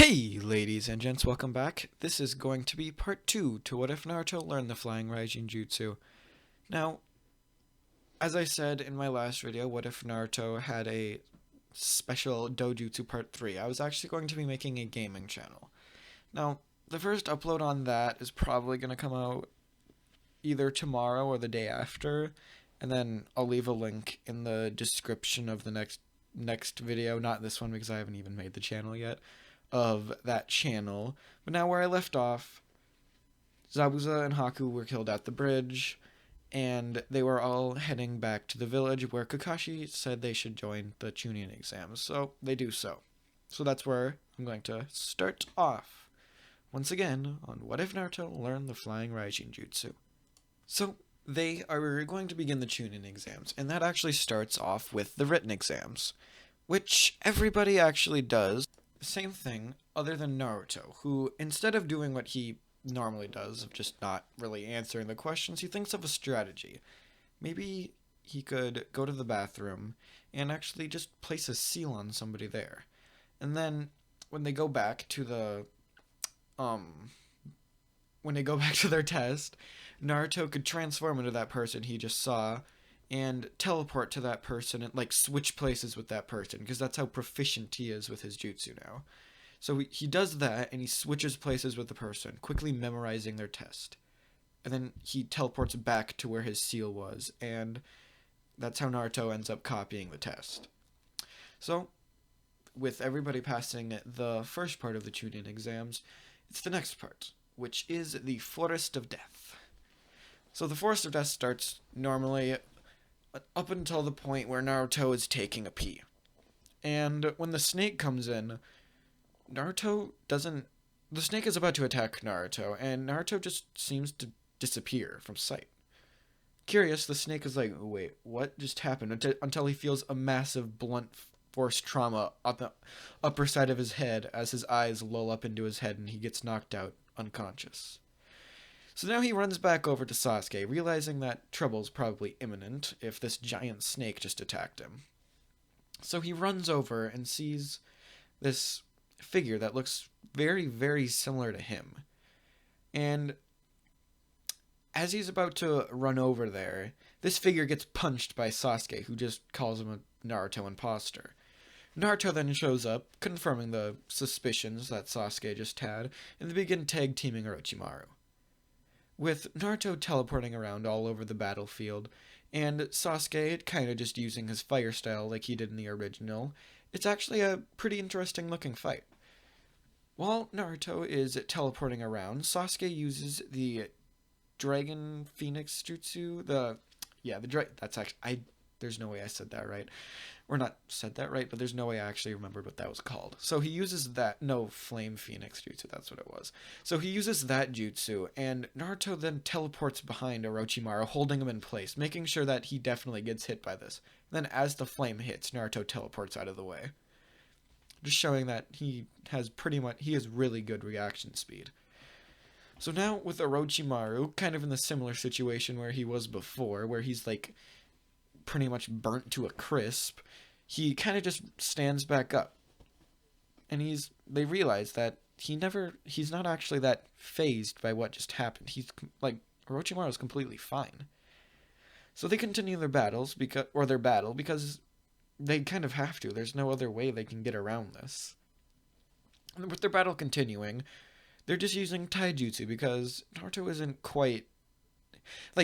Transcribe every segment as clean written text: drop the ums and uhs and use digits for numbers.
Hey ladies and gents, welcome back. This is going to be part 2 to What If Naruto Learned the Flying Raijin Jutsu. Now, as I said in my last video, What If Naruto had a special dojutsu part 3. I was actually going to be making a gaming channel. Now, the first upload on that is probably going to come out either tomorrow or the day after, and then I'll leave a link in the description of the next video, not this one because I haven't even made the channel yet, of that channel. But now where I left off, Zabuza and Haku were killed at the bridge, and they were all heading back to the village where Kakashi said they should join the Chunin exams, so they do so. So that's where I'm going to start off, once again, on What If Naruto Learned the Flying Raijin Jutsu. So, they are going to begin the Chunin exams, and that actually starts off with the written exams, which everybody actually does. Same thing, other than Naruto, who, instead of doing what he normally does, of just not really answering the questions, he thinks of a strategy. Maybe he could go to the bathroom and actually just place a seal on somebody there. And then, when they go back to their test, Naruto could transform into that person he just saw and teleport to that person and like switch places with that person, because that's how proficient he is with his jutsu now. So he does that and he switches places with the person, quickly memorizing their test. And then he teleports back to where his seal was, and that's how Naruto ends up copying the test. So, with everybody passing the first part of the Chunin exams, it's the next part, which is the Forest of Death. So the Forest of Death starts normally up until the point where Naruto is taking a pee. And when the snake comes in, the snake is about to attack Naruto, and Naruto just seems to disappear from sight. Curious, the snake is like, wait, what just happened? Until he feels a massive blunt force trauma on the upper side of his head as his eyes lull up into his head and he gets knocked out unconscious. So now he runs back over to Sasuke, realizing that trouble's probably imminent if this giant snake just attacked him. So he runs over and sees this figure that looks very, very similar to him. And as he's about to run over there, this figure gets punched by Sasuke, who just calls him a Naruto imposter. Naruto then shows up, confirming the suspicions that Sasuke just had, and they begin tag-teaming Orochimaru. With Naruto teleporting around all over the battlefield, and Sasuke kind of just using his fire style like he did in the original, it's actually a pretty interesting looking fight. While Naruto is teleporting around, Sasuke uses the Dragon Phoenix Jutsu, there's no way I said that right. Or not said that right, but there's no way I actually remembered what that was called. So he uses Flame Phoenix Jutsu, that's what it was. So he uses that jutsu, and Naruto then teleports behind Orochimaru, holding him in place, making sure that he definitely gets hit by this. Then as the flame hits, Naruto teleports out of the way. Just showing that he has really good reaction speed. So now with Orochimaru, kind of in the similar situation where he was before, where he's like pretty much burnt to a crisp, he kind of just stands back up. And they realize that he's not actually that phased by what just happened. Orochimaru's completely fine. So they continue their battle because they kind of have to. There's no other way they can get around this. And with their battle continuing, they're just using taijutsu because Naruto isn't quite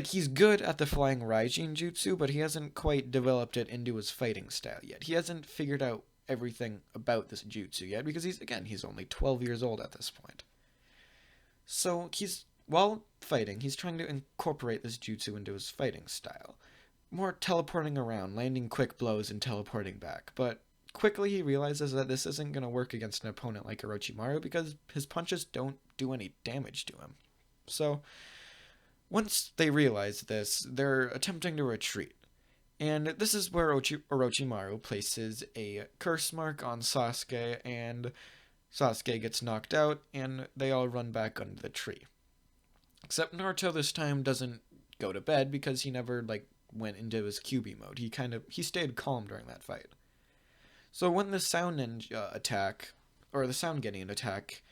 he's good at the Flying Raijin Jutsu, but he hasn't quite developed it into his fighting style yet. He hasn't figured out everything about this jutsu yet, because he's only 12 years old at this point. So while fighting, he's trying to incorporate this jutsu into his fighting style. More teleporting around, landing quick blows and teleporting back, but quickly he realizes that this isn't going to work against an opponent like Orochimaru because his punches don't do any damage to him. So once they realize this, they're attempting to retreat. And this is where Orochimaru places a curse mark on Sasuke, and Sasuke gets knocked out, and they all run back under the tree. Except Naruto this time doesn't go to bed because he never, went into his QB mode. He stayed calm during that fight. So when the Sound Ninja attack or the sound getting an attack,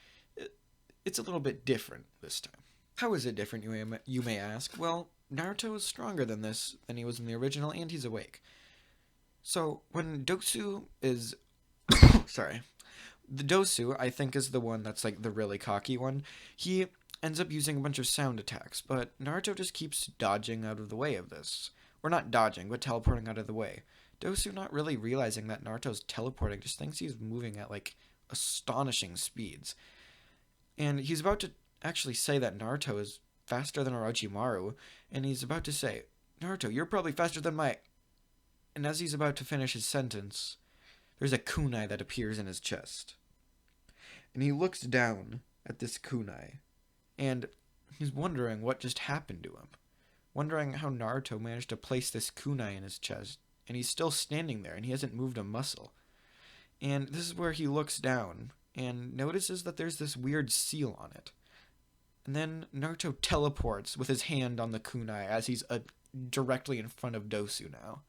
it's a little bit different this time. How is it different, you may ask? Well, Naruto is stronger than he was in the original, and he's awake. So, when Dosu is... sorry. The Dosu, I think, is the one that's, like, the really cocky one. He ends up using a bunch of sound attacks, but Naruto just keeps dodging out of the way of this. Or not dodging, but teleporting out of the way. Dosu, not really realizing that Naruto's teleporting, just thinks he's moving at, like, astonishing speeds. And he's about to actually say that Naruto is faster than Orochimaru, and he's about to say, Naruto, you're probably faster than my... And as he's about to finish his sentence, there's a kunai that appears in his chest. And he looks down at this kunai, and he's wondering what just happened to him. Wondering how Naruto managed to place this kunai in his chest, and he's still standing there, and he hasn't moved a muscle. And this is where he looks down, and notices that there's this weird seal on it. And then Naruto teleports with his hand on the kunai as he's directly in front of Dosu now.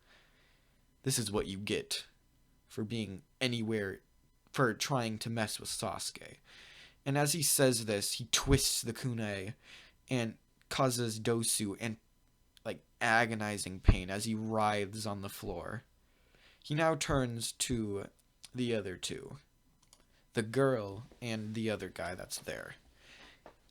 This is what you get for being anywhere, for trying to mess with Sasuke. And as he says this, he twists the kunai and causes Dosu agonizing pain as he writhes on the floor. He now turns to the other two, the girl and the other guy that's there.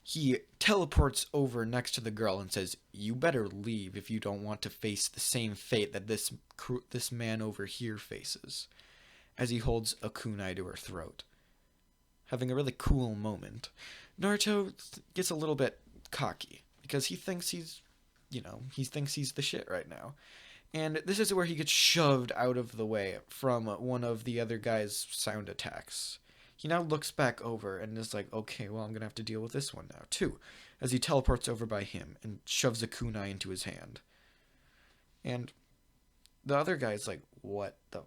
He teleports over next to the girl and says, you better leave if you don't want to face the same fate that this man over here faces, as he holds a kunai to her throat. Having a really cool moment, Naruto gets a little bit cocky, because he thinks he's the shit right now. And this is where he gets shoved out of the way from one of the other guy's sound attacks. He now looks back over and is like, okay, well, I'm going to have to deal with this one now, too, as he teleports over by him and shoves a kunai into his hand. And the other guy's like, what the...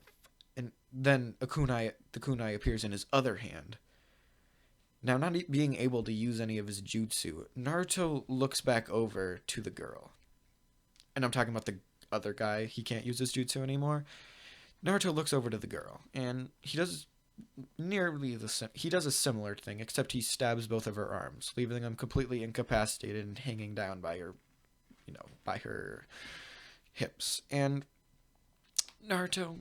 And then the kunai appears in his other hand. Now, not being able to use any of his jutsu, Naruto looks back over to the girl. And I'm talking about the other guy. He can't use his jutsu anymore. Naruto looks over to the girl, and he does he does a similar thing, except he stabs both of her arms, leaving them completely incapacitated and hanging down by her, by her hips. And Naruto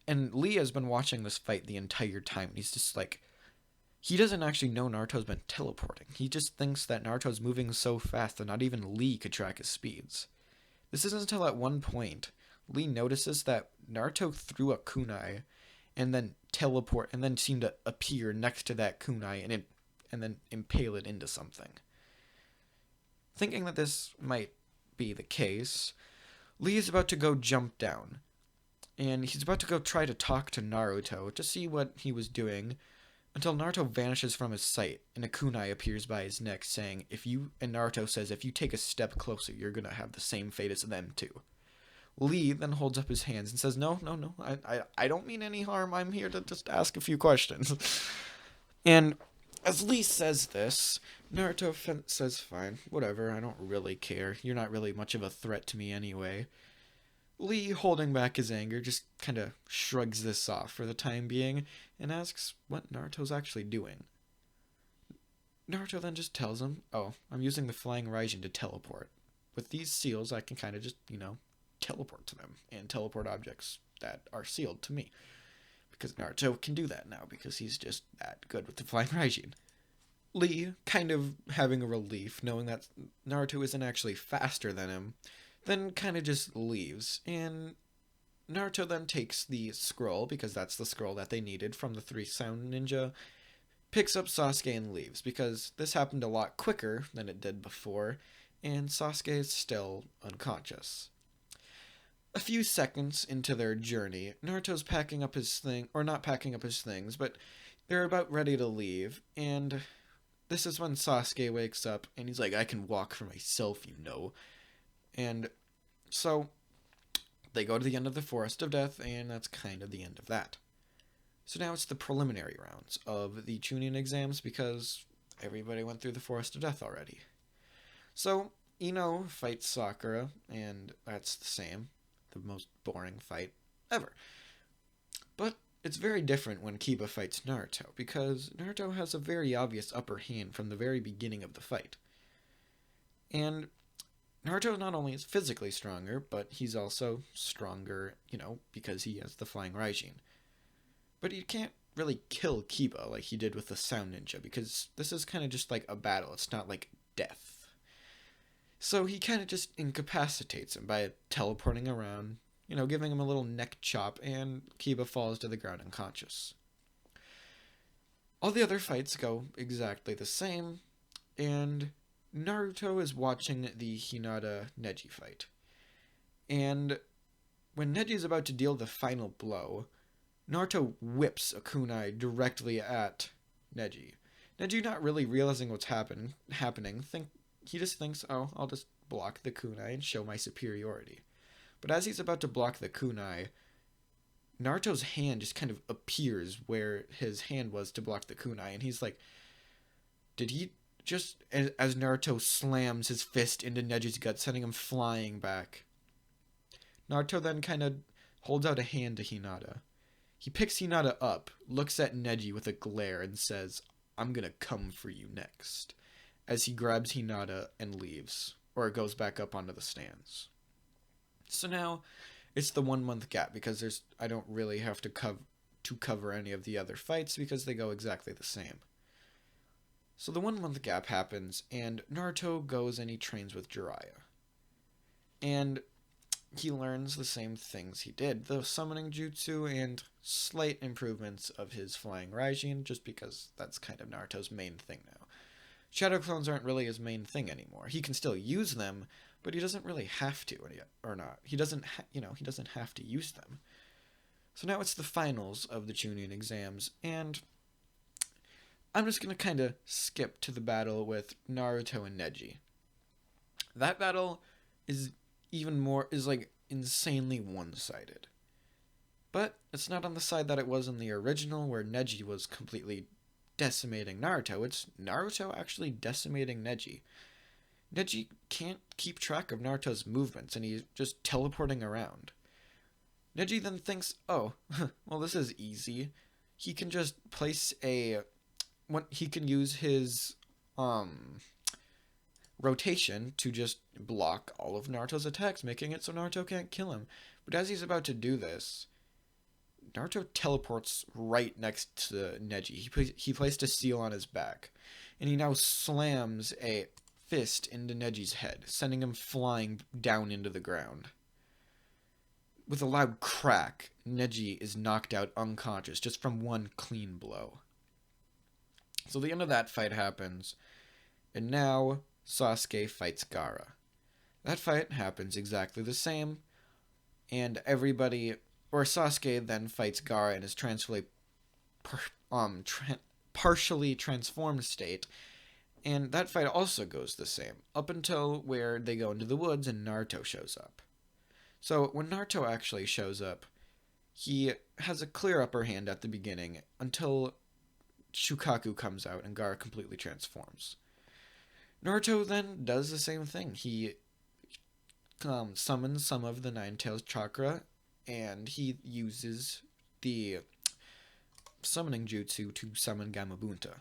and Lee has been watching this fight the entire time. He's just like, he doesn't actually know Naruto's been teleporting. He just thinks that Naruto's moving so fast that not even Lee could track his speeds. This isn't until at one point Lee notices that Naruto threw a kunai and then seemed to appear next to that kunai and then impale it into something. Thinking that this might be the case, Lee is about to go jump down, and he's about to go try to talk to Naruto to see what he was doing, until Naruto vanishes from his sight, and a kunai appears by his neck saying, and Naruto says, if you take a step closer, you're gonna have the same fate as them too. Lee then holds up his hands and says, no, I don't mean any harm, I'm here to just ask a few questions. And as Lee says this, Naruto says, fine, whatever, I don't really care, you're not really much of a threat to me anyway. Lee, holding back his anger, just kind of shrugs this off for the time being and asks what Naruto's actually doing. Naruto then just tells him, oh, I'm using the flying Raijin to teleport. With these seals, I can kind of just, teleport to them and teleport objects that are sealed to me. Because Naruto can do that now because he's just that good with the flying Raijin. Lee, kind of having a relief, knowing that Naruto isn't actually faster than him, then kind of just leaves, and Naruto then takes the scroll, because that's the scroll that they needed from the 3 sound ninja, picks up Sasuke and leaves, because this happened a lot quicker than it did before, and Sasuke is still unconscious. A few seconds into their journey, Naruto's packing up his not packing up his things, but they're about ready to leave, and this is when Sasuke wakes up, and he's like, I can walk for myself, And so they go to the end of the Forest of Death, and that's kind of the end of that. So now it's the preliminary rounds of the Chunin exams, because everybody went through the Forest of Death already. So Ino fights Sakura, and that's the same. The most boring fight ever. But it's very different when Kiba fights Naruto, because Naruto has a very obvious upper hand from the very beginning of the fight. And Naruto not only is physically stronger, but he's also stronger, because he has the flying Raijin. But he can't really kill Kiba like he did with the Sound Ninja, because this is kind of just like a battle. It's not like death. So he kind of just incapacitates him by teleporting around, giving him a little neck chop, and Kiba falls to the ground unconscious. All the other fights go exactly the same, and Naruto is watching the Hinata-Neji fight. And when Neji is about to deal the final blow, Naruto whips a kunai directly at Neji. Neji, not really realizing what's happening, he just thinks, oh, I'll just block the kunai and show my superiority. But as he's about to block the kunai, Naruto's hand just kind of appears where his hand was to block the kunai, and he's like, did he just... As Naruto slams his fist into Neji's gut, sending him flying back. Naruto then kind of holds out a hand to Hinata. He picks Hinata up, looks at Neji with a glare, and says, I'm gonna come for you next, as he grabs Hinata and leaves, or goes back up onto the stands. So now, it's the 1 month gap, because I don't really have to cover any of the other fights, because they go exactly the same. So the 1 month gap happens, and Naruto goes and he trains with Jiraiya. And he learns the same things he did, the summoning jutsu and slight improvements of his flying Raijin, just because that's kind of Naruto's main thing now. Shadow clones aren't really his main thing anymore. He can still use them, but he doesn't really have to, or not. He doesn't have to use them. So now it's the finals of the Chunin exams, and I'm just going to kind of skip to the battle with Naruto and Neji. That battle is like insanely one-sided. But it's not on the side that it was in the original, where Neji was completely decimating Naruto. It's Naruto actually decimating Neji. Neji can't keep track of Naruto's movements, and he's just teleporting around. Neji then thinks, oh, well, this is easy. He can just he can use his rotation to just block all of Naruto's attacks, making it so Naruto can't kill him. But as he's about to do this, Naruto teleports right next to Neji. He placed a seal on his back, and he now slams a fist into Neji's head, sending him flying down into the ground. With a loud crack, Neji is knocked out unconscious just from one clean blow. So the end of that fight happens, and now Sasuke fights Gaara. That fight happens exactly the same, and Sasuke then fights Gaara in his partially transformed state, and that fight also goes the same, up until where they go into the woods and Naruto shows up. So when Naruto actually shows up, he has a clear upper hand at the beginning, until Shukaku comes out and Gaara completely transforms. Naruto then does the same thing. He summons some of the Nine-Tails chakra, and he uses the summoning jutsu to summon Gamabunta.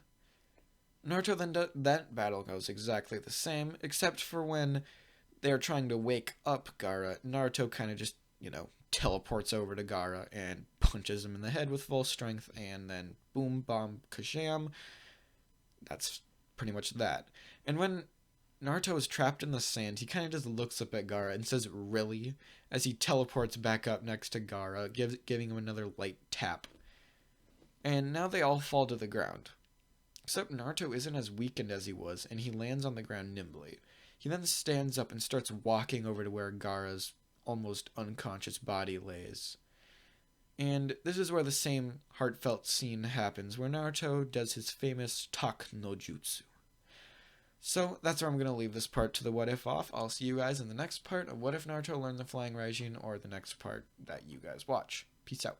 Naruto then that battle goes exactly the same, except for when they're trying to wake up Gaara, Naruto kind of just, teleports over to Gaara and punches him in the head with full strength, and then boom, bomb, kasham. That's pretty much that. And when Naruto is trapped in the sand, he kind of just looks up at Gaara and says, really? As he teleports back up next to Gaara, giving him another light tap. And now they all fall to the ground. Except Naruto isn't as weakened as he was, and he lands on the ground nimbly. He then stands up and starts walking over to where Gaara's almost unconscious body lays. And this is where the same heartfelt scene happens, where Naruto does his famous Tak no Jutsu. So that's where I'm going to leave this part to the What If off. I'll see you guys in the next part of What If Naruto Learned the Flying Raijin, or the next part that you guys watch. Peace out.